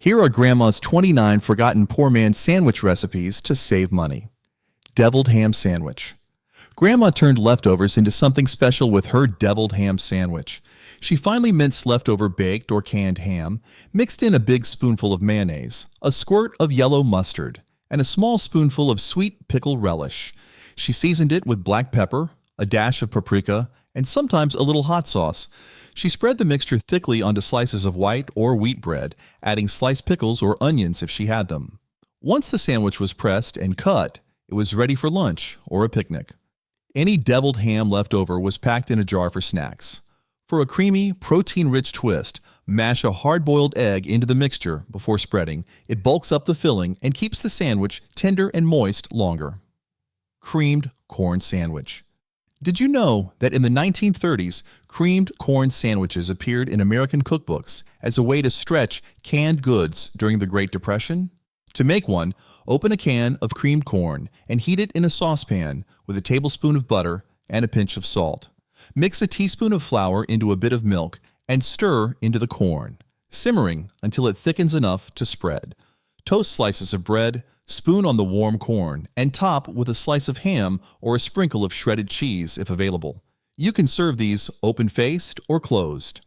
Here are Grandma's 29 forgotten poor man's sandwich recipes to save money. Deviled Ham Sandwich. Grandma turned leftovers into something special with her deviled ham sandwich. She finely minced leftover baked or canned ham, mixed in a big spoonful of mayonnaise, a squirt of yellow mustard, and a small spoonful of sweet pickle relish. She seasoned it with black pepper, a dash of paprika, and sometimes a little hot sauce. She spread the mixture thickly onto slices of white or wheat bread, adding sliced pickles or onions if she had them. Once the sandwich was pressed and cut, it was ready for lunch or a picnic. Any deviled ham left over was packed in a jar for snacks. For a creamy, protein-rich twist, mash a hard-boiled egg into the mixture before spreading. It bulks up the filling and keeps the sandwich tender and moist longer. Creamed corn sandwich. Did you know that in the 1930s, creamed corn sandwiches appeared in American cookbooks as a way to stretch canned goods during the Great Depression? To make one, open a can of creamed corn and heat it in a saucepan with a tablespoon of butter and a pinch of salt. Mix a teaspoon of flour into a bit of milk and stir into the corn, simmering until it thickens enough to spread. Toast slices of bread, spoon on the warm corn, and top with a slice of ham or a sprinkle of shredded cheese if available. You can serve these open-faced or closed.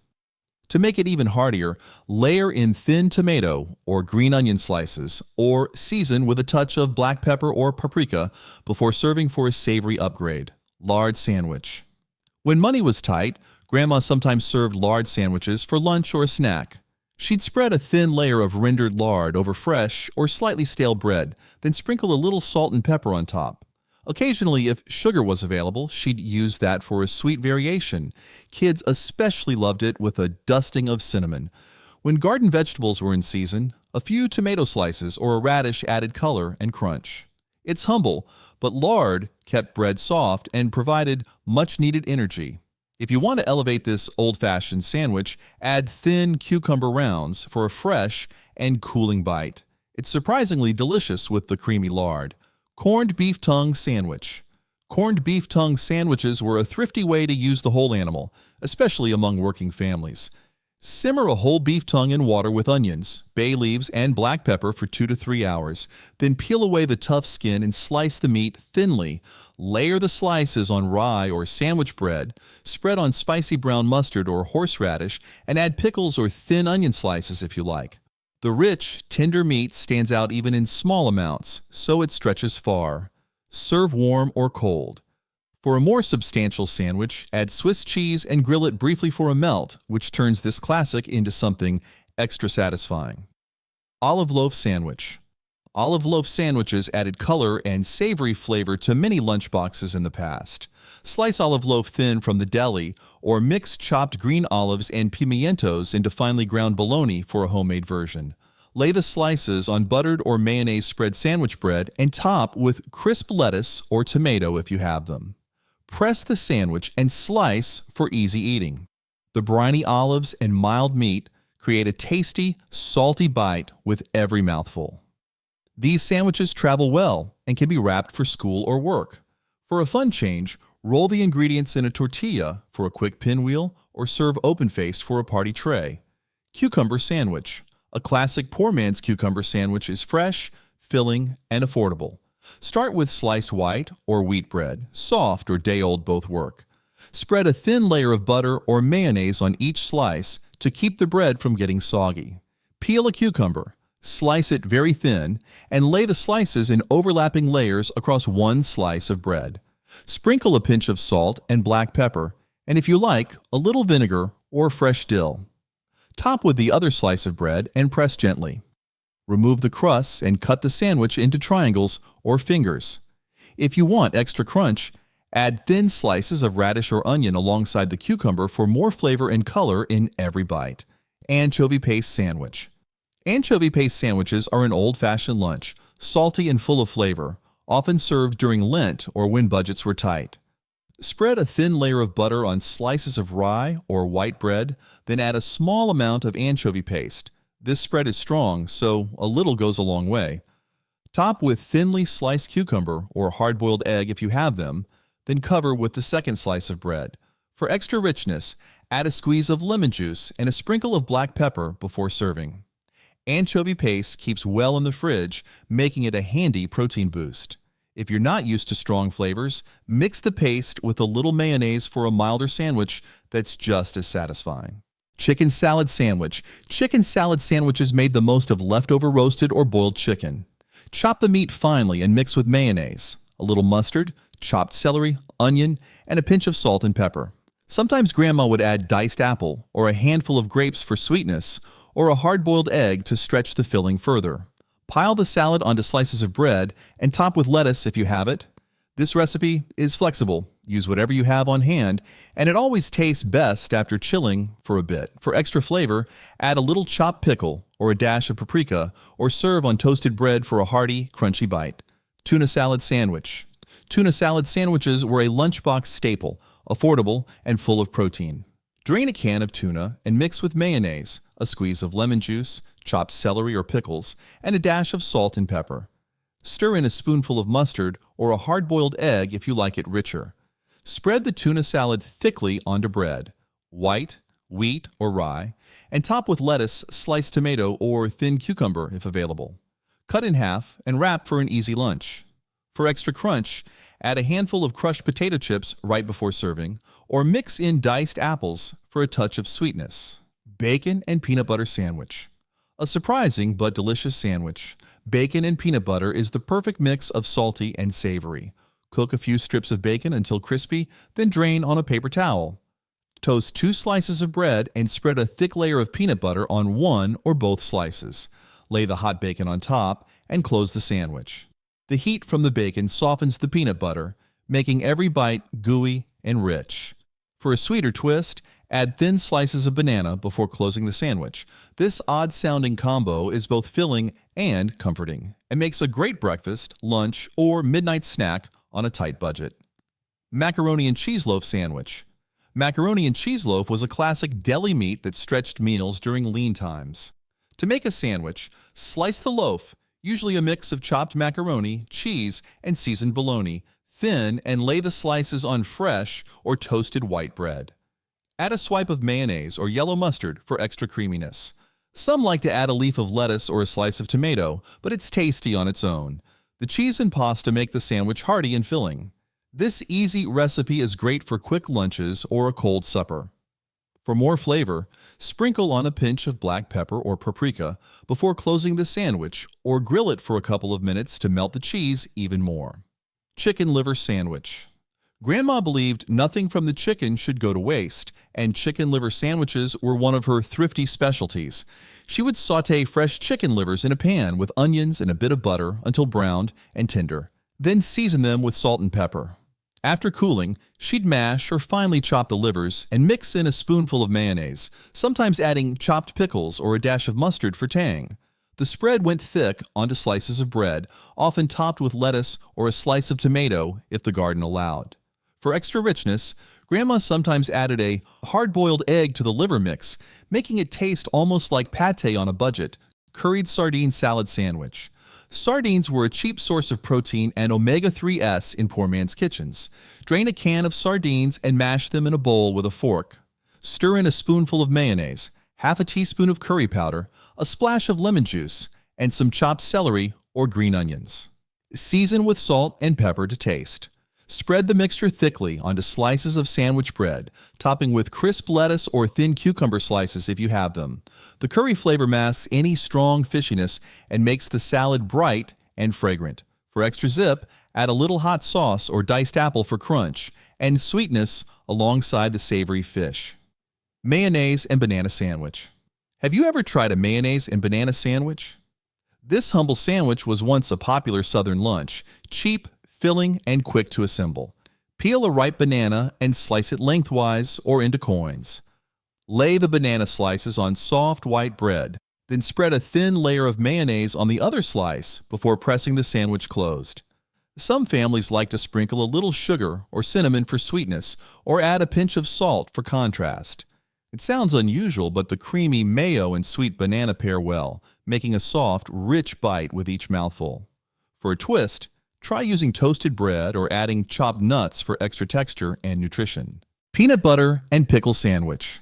To make it even heartier, layer in thin tomato or green onion slices, or season with a touch of black pepper or paprika before serving for a savory upgrade. Lard Sandwich. When money was tight, Grandma sometimes served lard sandwiches for lunch or a snack. She'd spread a thin layer of rendered lard over fresh or slightly stale bread, then sprinkle a little salt and pepper on top. Occasionally, if sugar was available, she'd use that for a sweet variation. Kids especially loved it with a dusting of cinnamon. When garden vegetables were in season, a few tomato slices or a radish added color and crunch. It's humble, but lard kept bread soft and provided much-needed energy. If you want to elevate this old-fashioned sandwich, add thin cucumber rounds for a fresh and cooling bite. It's surprisingly delicious with the creamy lard. Corned beef tongue sandwich. Corned beef tongue sandwiches were a thrifty way to use the whole animal, especially among working families. Simmer a whole beef tongue in water with onions, bay leaves, and black pepper for 2 to 3 hours. Then peel away the tough skin and slice the meat thinly. Layer the slices on rye or sandwich bread, spread on spicy brown mustard or horseradish, and add pickles or thin onion slices if you like. The rich, tender meat stands out even in small amounts, so it stretches far. Serve warm or cold. For a more substantial sandwich, add Swiss cheese and grill it briefly for a melt, which turns this classic into something extra satisfying. Olive loaf sandwich. Olive loaf sandwiches added color and savory flavor to many lunchboxes in the past. Slice olive loaf thin from the deli, or mix chopped green olives and pimientos into finely ground bologna for a homemade version. Lay the slices on buttered or mayonnaise-spread sandwich bread and top with crisp lettuce or tomato if you have them. Press the sandwich and slice for easy eating. The briny olives and mild meat create a tasty, salty bite with every mouthful. These sandwiches travel well and can be wrapped for school or work. For a fun change, roll the ingredients in a tortilla for a quick pinwheel or serve open-faced for a party tray. Cucumber sandwich. A classic poor man's cucumber sandwich is fresh, filling, and affordable. Start with sliced white or wheat bread. Soft or day-old both work. Spread a thin layer of butter or mayonnaise on each slice to keep the bread from getting soggy. Peel a cucumber, slice it very thin, and lay the slices in overlapping layers across one slice of bread. Sprinkle a pinch of salt and black pepper, and if you like, a little vinegar or fresh dill. Top with the other slice of bread and press gently. Remove the crusts and cut the sandwich into triangles or fingers. If you want extra crunch, add thin slices of radish or onion alongside the cucumber for more flavor and color in every bite. Anchovy paste sandwich. Anchovy paste sandwiches are an old-fashioned lunch, salty and full of flavor, often served during Lent or when budgets were tight. Spread a thin layer of butter on slices of rye or white bread, then add a small amount of anchovy paste. This spread is strong, so a little goes a long way. Top with thinly sliced cucumber or hard-boiled egg if you have them, then cover with the second slice of bread. For extra richness, add a squeeze of lemon juice and a sprinkle of black pepper before serving. Anchovy paste keeps well in the fridge, making it a handy protein boost. If you're not used to strong flavors, mix the paste with a little mayonnaise for a milder sandwich that's just as satisfying. Chicken salad sandwich. Chicken salad sandwiches made the most of leftover roasted or boiled chicken. Chop the meat finely and mix with mayonnaise, a little mustard, chopped celery, onion, and a pinch of salt and pepper. Sometimes Grandma would add diced apple or a handful of grapes for sweetness, or a hard-boiled egg to stretch the filling further. Pile the salad onto slices of bread and top with lettuce if you have it. This recipe is flexible. Use whatever you have on hand, and it always tastes best after chilling for a bit. For extra flavor, add a little chopped pickle or a dash of paprika, or serve on toasted bread for a hearty, crunchy bite. Tuna salad sandwich. Tuna salad sandwiches were a lunchbox staple, affordable and full of protein. Drain a can of tuna and mix with mayonnaise, a squeeze of lemon juice, chopped celery or pickles, and a dash of salt and pepper. Stir in a spoonful of mustard or a hard-boiled egg if you like it richer. Spread the tuna salad thickly onto bread, white, wheat, or rye, and top with lettuce, sliced tomato, or thin cucumber if available. Cut in half and wrap for an easy lunch. For extra crunch, add a handful of crushed potato chips right before serving, or mix in diced apples for a touch of sweetness. Bacon and peanut butter sandwich. A surprising but delicious sandwich. Bacon and peanut butter is the perfect mix of salty and savory. Cook a few strips of bacon until crispy, then drain on a paper towel. Toast 2 slices of bread and spread a thick layer of peanut butter on one or both slices. Lay the hot bacon on top and close the sandwich. The heat from the bacon softens the peanut butter, making every bite gooey and rich. For a sweeter twist, add thin slices of banana before closing the sandwich. This odd-sounding combo is both filling and comforting, and makes a great breakfast, lunch, or midnight snack on a tight budget. Macaroni and cheese loaf sandwich. Macaroni and cheese loaf was a classic deli meat that stretched meals during lean times. To make a sandwich, slice the loaf, usually a mix of chopped macaroni, cheese, and seasoned bologna, thin, and lay the slices on fresh or toasted white bread. Add a swipe of mayonnaise or yellow mustard for extra creaminess. Some like to add a leaf of lettuce or a slice of tomato, but it's tasty on its own. The cheese and pasta make the sandwich hearty and filling. This easy recipe is great for quick lunches or a cold supper. For more flavor, sprinkle on a pinch of black pepper or paprika before closing the sandwich, or grill it for a couple of minutes to melt the cheese even more. Chicken liver sandwich. Grandma believed nothing from the chicken should go to waste, and chicken liver sandwiches were one of her thrifty specialties. She would sauté fresh chicken livers in a pan with onions and a bit of butter until browned and tender, then season them with salt and pepper. After cooling, she'd mash or finely chop the livers and mix in a spoonful of mayonnaise, sometimes adding chopped pickles or a dash of mustard for tang. The spread went thick onto slices of bread, often topped with lettuce or a slice of tomato if the garden allowed. For extra richness, Grandma sometimes added a hard-boiled egg to the liver mix, making it taste almost like pâté on a budget. Curried sardine salad sandwich. Sardines were a cheap source of protein and omega-3s in poor man's kitchens. Drain a can of sardines and mash them in a bowl with a fork. Stir in a spoonful of mayonnaise, half a teaspoon of curry powder, a splash of lemon juice, and some chopped celery or green onions. Season with salt and pepper to taste. Spread the mixture thickly onto slices of sandwich bread, topping with crisp lettuce or thin cucumber slices if you have them. The curry flavor masks any strong fishiness and makes the salad bright and fragrant. For extra zip, add a little hot sauce or diced apple for crunch and sweetness alongside the savory fish. Mayonnaise and banana sandwich. Have you ever tried a mayonnaise and banana sandwich? This humble sandwich was once a popular Southern lunch, cheap, filling, and quick to assemble. Peel a ripe banana and slice it lengthwise or into coins. Lay the banana slices on soft white bread, then spread a thin layer of mayonnaise on the other slice before pressing the sandwich closed. Some families like to sprinkle a little sugar or cinnamon for sweetness, or add a pinch of salt for contrast. It sounds unusual, but the creamy mayo and sweet banana pair well, making a soft, rich bite with each mouthful. For a twist, try using toasted bread or adding chopped nuts for extra texture and nutrition. Peanut butter and pickle sandwich.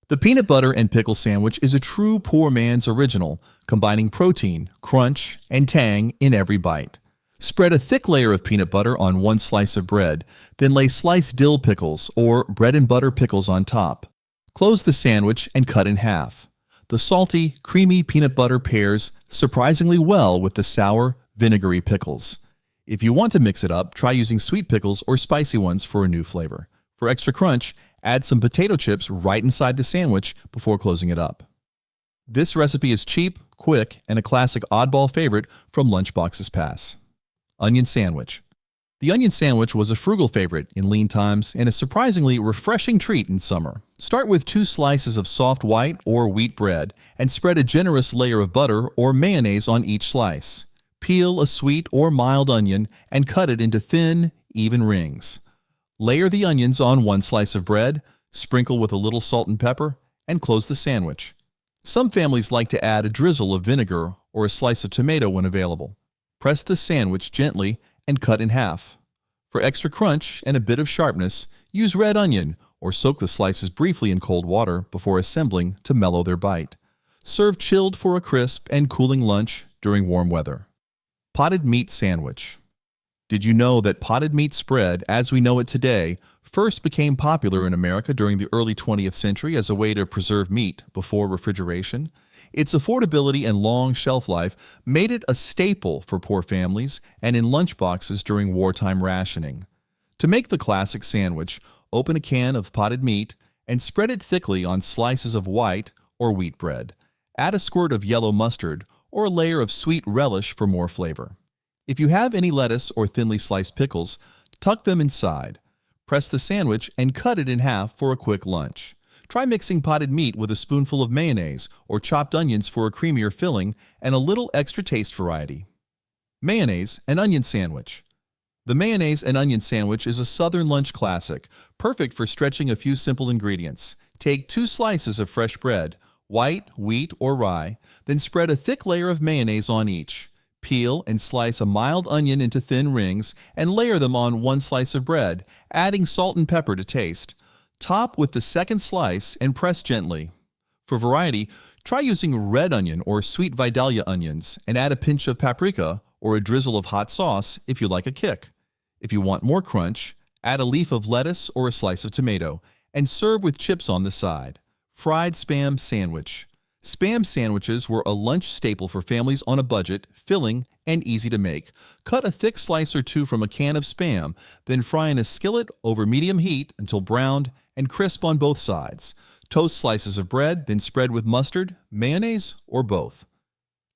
The peanut butter and pickle sandwich is a true poor man's original, combining protein, crunch, and tang in every bite. Spread a thick layer of peanut butter on one slice of bread, then lay sliced dill pickles or bread and butter pickles on top. Close the sandwich and cut in half. The salty, creamy peanut butter pairs surprisingly well with the sour, vinegary pickles. If you want to mix it up, try using sweet pickles or spicy ones for a new flavor. For extra crunch, add some potato chips right inside the sandwich before closing it up. This recipe is cheap, quick, and a classic oddball favorite from Lunchbox's past. Onion Sandwich. The onion sandwich was a frugal favorite in lean times and a surprisingly refreshing treat in summer. Start with 2 slices of soft white or wheat bread and spread a generous layer of butter or mayonnaise on each slice. Peel a sweet or mild onion and cut it into thin, even rings. Layer the onions on one slice of bread, sprinkle with a little salt and pepper, and close the sandwich. Some families like to add a drizzle of vinegar or a slice of tomato when available. Press the sandwich gently and cut in half. For extra crunch and a bit of sharpness, use red onion or soak the slices briefly in cold water before assembling to mellow their bite. Serve chilled for a crisp and cooling lunch during warm weather. Potted meat sandwich. Did you know that potted meat spread, as we know it today, first became popular in America during the early 20th century as a way to preserve meat before refrigeration? Its affordability and long shelf life made it a staple for poor families and in lunchboxes during wartime rationing. To make the classic sandwich, open a can of potted meat and spread it thickly on slices of white or wheat bread. Add a squirt of yellow mustard or a layer of sweet relish for more flavor. If you have any lettuce or thinly sliced pickles, tuck them inside. Press the sandwich and cut it in half for a quick lunch. Try mixing potted meat with a spoonful of mayonnaise or chopped onions for a creamier filling and a little extra taste variety. Mayonnaise and onion sandwich. The mayonnaise and onion sandwich is a southern lunch classic, perfect for stretching a few simple ingredients. Take 2 slices of fresh bread, white, wheat, or rye, then spread a thick layer of mayonnaise on each. Peel and slice a mild onion into thin rings and layer them on one slice of bread, adding salt and pepper to taste. Top with the second slice and press gently. For variety, try using red onion or sweet Vidalia onions and add a pinch of paprika or a drizzle of hot sauce if you like a kick. If you want more crunch, add a leaf of lettuce or a slice of tomato and serve with chips on the side. Fried Spam Sandwich. Spam sandwiches were a lunch staple for families on a budget, filling, and easy to make. Cut a thick slice or two from a can of Spam, then fry in a skillet over medium heat until browned and crisp on both sides. Toast slices of bread, then spread with mustard, mayonnaise, or both.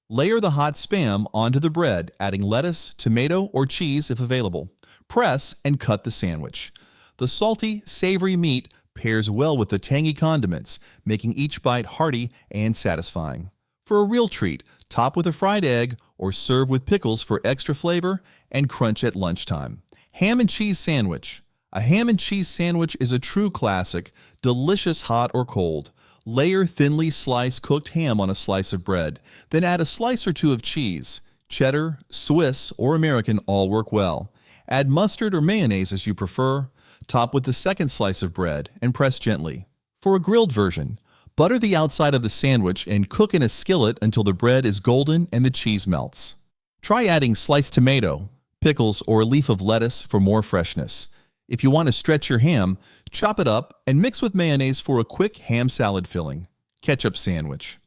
Layer the hot Spam onto the bread, adding lettuce, tomato, or cheese if available. Press and cut the sandwich. The salty, savory meat pairs well with the tangy condiments, making each bite hearty and satisfying. For a real treat, top with a fried egg or serve with pickles for extra flavor and crunch at lunchtime. Ham and cheese sandwich. A ham and cheese sandwich is a true classic, delicious hot or cold. Layer thinly sliced cooked ham on a slice of bread, then add a slice or two of cheese. Cheddar, Swiss, or American all work well. Add mustard or mayonnaise as you prefer. Top with the second slice of bread and press gently. For a grilled version, butter the outside of the sandwich and cook in a skillet until the bread is golden and the cheese melts. Try adding sliced tomato, pickles, or a leaf of lettuce for more freshness. If you want to stretch your ham, chop it up and mix with mayonnaise for a quick ham salad filling. Ketchup Sandwich.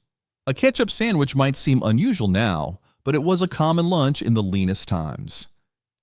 A ketchup sandwich might seem unusual now, but it was a common lunch in the leanest times.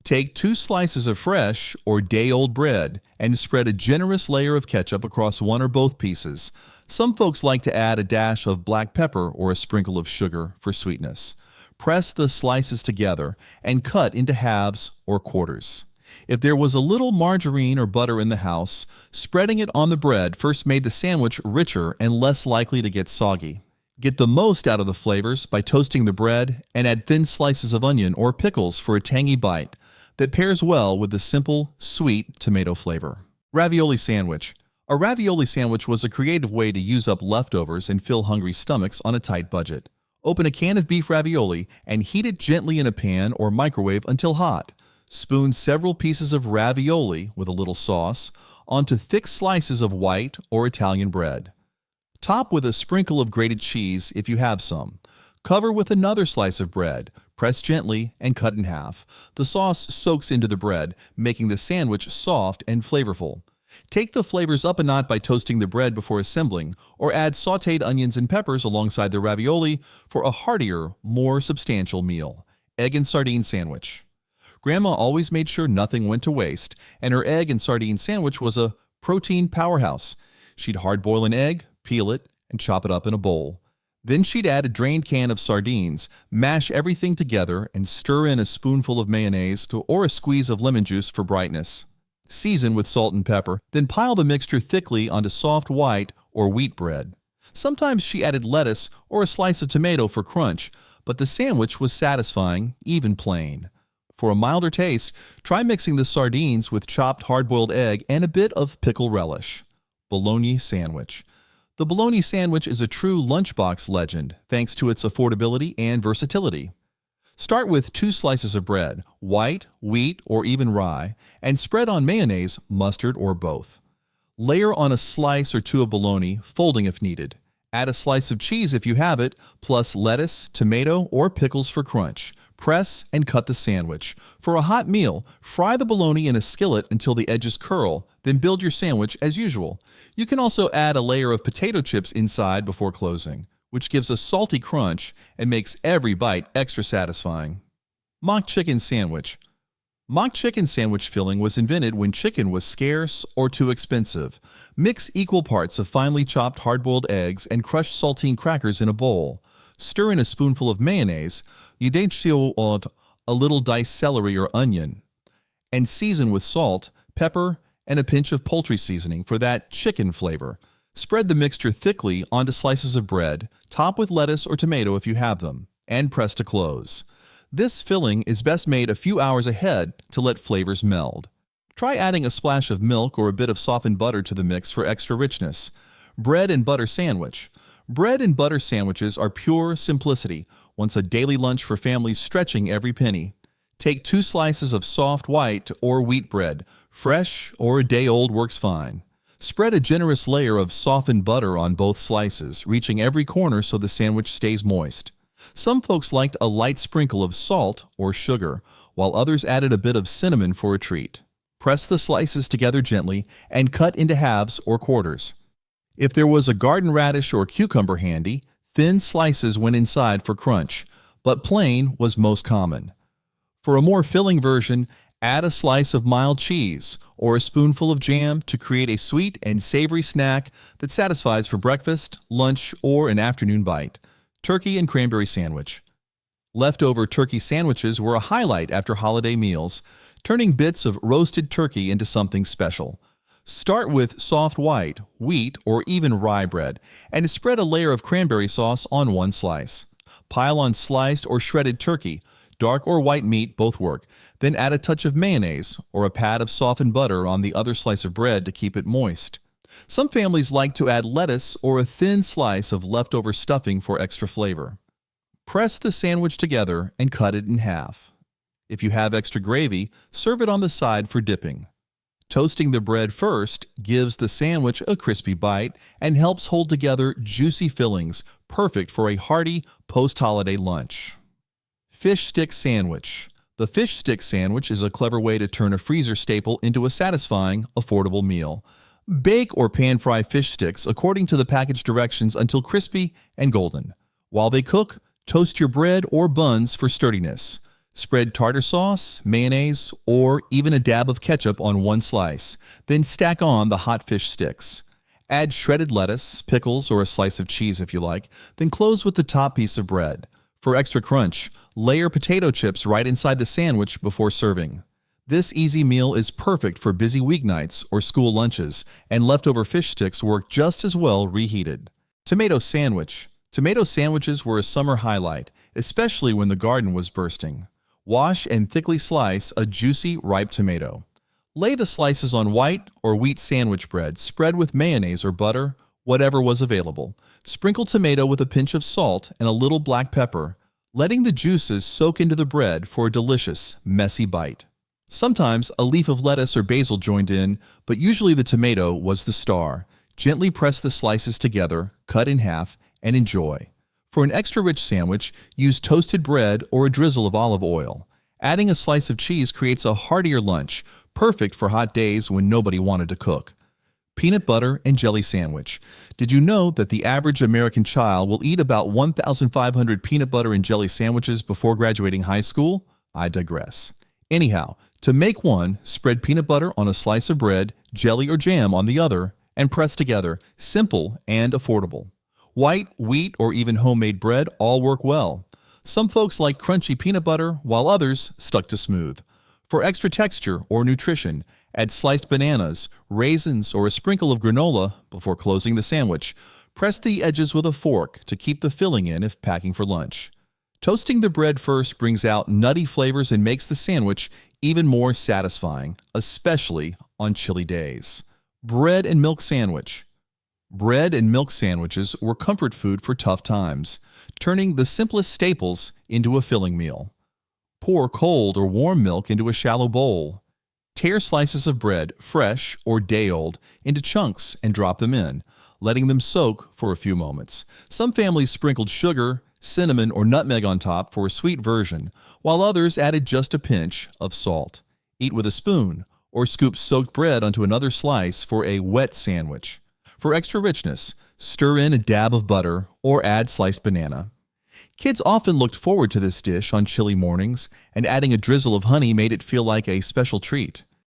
Take 2 slices of fresh or day-old bread and spread a generous layer of ketchup across one or both pieces. Some folks like to add a dash of black pepper or a sprinkle of sugar for sweetness. Press the slices together and cut into halves or quarters. If there was a little margarine or butter in the house, spreading it on the bread first made the sandwich richer and less likely to get soggy. Get the most out of the flavors by toasting the bread and add thin slices of onion or pickles for a tangy bite that pairs well with the simple, sweet tomato flavor. Ravioli Sandwich. A ravioli sandwich was a creative way to use up leftovers and fill hungry stomachs on a tight budget. Open a can of beef ravioli and heat it gently in a pan or microwave until hot. Spoon several pieces of ravioli with a little sauce onto thick slices of white or Italian bread. Top with a sprinkle of grated cheese if you have some. Cover with another slice of bread. Press gently and cut in half. The sauce soaks into the bread, making the sandwich soft and flavorful. Take the flavors up a notch by toasting the bread before assembling, or add sautéed onions and peppers alongside the ravioli for a heartier, more substantial meal. Egg and sardine sandwich. Grandma always made sure nothing went to waste, and her egg and sardine sandwich was a protein powerhouse. She'd hard-boil an egg, peel it, and chop it up in a bowl. Then she'd add a drained can of sardines, mash everything together, and stir in a spoonful of mayonnaise or a squeeze of lemon juice for brightness. Season with salt and pepper, then pile the mixture thickly onto soft white or wheat bread. Sometimes she added lettuce or a slice of tomato for crunch, but the sandwich was satisfying, even plain. For a milder taste, try mixing the sardines with chopped hard-boiled egg and a bit of pickle relish. Bologna Sandwich. The bologna sandwich is a true lunchbox legend, thanks to its affordability and versatility. Start with 2 slices of bread, white, wheat, or even rye, and spread on mayonnaise, mustard, or both. Layer on a slice or 2 of bologna, folding if needed. Add a slice of cheese if you have it, plus lettuce, tomato, or pickles for crunch. Press and cut the sandwich. For a hot meal, fry the bologna in a skillet until the edges curl, then build your sandwich as usual. You can also add a layer of potato chips inside before closing, which gives a salty crunch and makes every bite extra satisfying. Mock chicken sandwich. Mock chicken sandwich filling was invented when chicken was scarce or too expensive. Mix equal parts of finely chopped hard-boiled eggs and crushed saltine crackers in a bowl. Stir in a spoonful of mayonnaise, a little diced celery or onion, and season with salt, pepper, and a pinch of poultry seasoning for that chicken flavor. Spread the mixture thickly onto slices of bread, top with lettuce or tomato if you have them, and press to close. This filling is best made a few hours ahead to let flavors meld. Try adding a splash of milk or a bit of softened butter to the mix for extra richness. Bread and butter sandwich. Bread and butter sandwiches are pure simplicity, once a daily lunch for families stretching every penny. Take 2 slices of soft white or wheat bread. Fresh or a day old works fine. Spread a generous layer of softened butter on both slices, reaching every corner so the sandwich stays moist. Some folks liked a light sprinkle of salt or sugar, while others added a bit of cinnamon for a treat. Press the slices together gently and cut into halves or quarters. If there was a garden radish or cucumber handy, thin slices went inside for crunch, but plain was most common. For a more filling version, add a slice of mild cheese or a spoonful of jam to create a sweet and savory snack that satisfies for breakfast, lunch, or an afternoon bite. Turkey and cranberry sandwich. Leftover turkey sandwiches were a highlight after holiday meals, turning bits of roasted turkey into something special. Start with soft white, wheat, or even rye bread, and spread a layer of cranberry sauce on one slice. Pile on sliced or shredded turkey. Dark or white meat both work. Then add a touch of mayonnaise or a pat of softened butter on the other slice of bread to keep it moist. Some families like to add lettuce or a thin slice of leftover stuffing for extra flavor. Press the sandwich together and cut it in half. If you have extra gravy, serve it on the side for dipping. Toasting the bread first gives the sandwich a crispy bite and helps hold together juicy fillings, perfect for a hearty post-holiday lunch. Fish stick sandwich. The fish stick sandwich is a clever way to turn a freezer staple into a satisfying, affordable meal. Bake or pan-fry fish sticks according to the package directions until crispy and golden. While they cook, toast your bread or buns for sturdiness. Spread tartar sauce, mayonnaise, or even a dab of ketchup on one slice. Then stack on the hot fish sticks. Add shredded lettuce, pickles, or a slice of cheese if you like, then close with the top piece of bread. For extra crunch, layer potato chips right inside the sandwich before serving. This easy meal is perfect for busy weeknights or school lunches, and leftover fish sticks work just as well reheated. Tomato sandwich. Tomato sandwiches were a summer highlight, especially when the garden was bursting. Wash and thickly slice a juicy, ripe tomato. Lay the slices on white or wheat sandwich bread, spread with mayonnaise or butter, whatever was available. Sprinkle tomato with a pinch of salt and a little black pepper, letting the juices soak into the bread for a delicious, messy bite. Sometimes a leaf of lettuce or basil joined in, but usually the tomato was the star. Gently press the slices together, cut in half, and enjoy. For an extra rich sandwich, use toasted bread or a drizzle of olive oil. Adding a slice of cheese creates a heartier lunch, perfect for hot days when nobody wanted to cook. Peanut butter and jelly sandwich. Did you know that the average American child will eat about 1,500 peanut butter and jelly sandwiches before graduating high school? I digress. Anyhow, to make one, spread peanut butter on a slice of bread, jelly or jam on the other, and press together. Simple and affordable. White, wheat, or even homemade bread all work well. Some folks like crunchy peanut butter, while others stuck to smooth. For extra texture or nutrition, add sliced bananas, raisins, or a sprinkle of granola before closing the sandwich. Press the edges with a fork to keep the filling in if packing for lunch. Toasting the bread first brings out nutty flavors and makes the sandwich even more satisfying, especially on chilly days. Bread and milk sandwich. Bread and milk sandwiches were comfort food for tough times, turning the simplest staples into a filling meal. Pour cold or warm milk into a shallow bowl. Tear slices of bread, fresh or day-old, into chunks and drop them in, letting them soak for a few moments. Some families sprinkled sugar, cinnamon, or nutmeg on top for a sweet version, while others added just a pinch of salt. Eat with a spoon, or scoop soaked bread onto another slice for a wet sandwich. For extra richness, stir in a dab of butter or add sliced banana. Kids often looked forward to this dish on chilly mornings, and adding a drizzle of honey made it feel like a special treat.